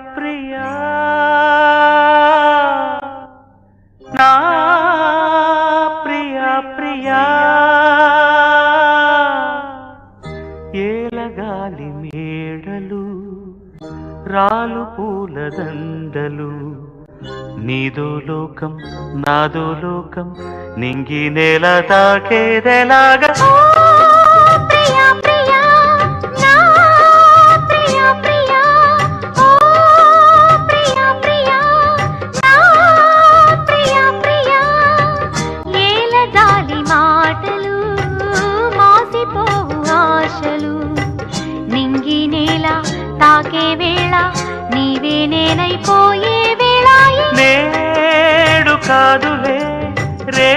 ప్రియా నా ప్రియా ప్రియా ఏలగాలి మేడలు రాలు పూల దండలు నీదో లోకం నాదో లోకం నింగి నేల తాకేదెలాగా నింగి నేల తాకే వేళ నీవే నేనైపోయే వేళ నేడు కాదులే రే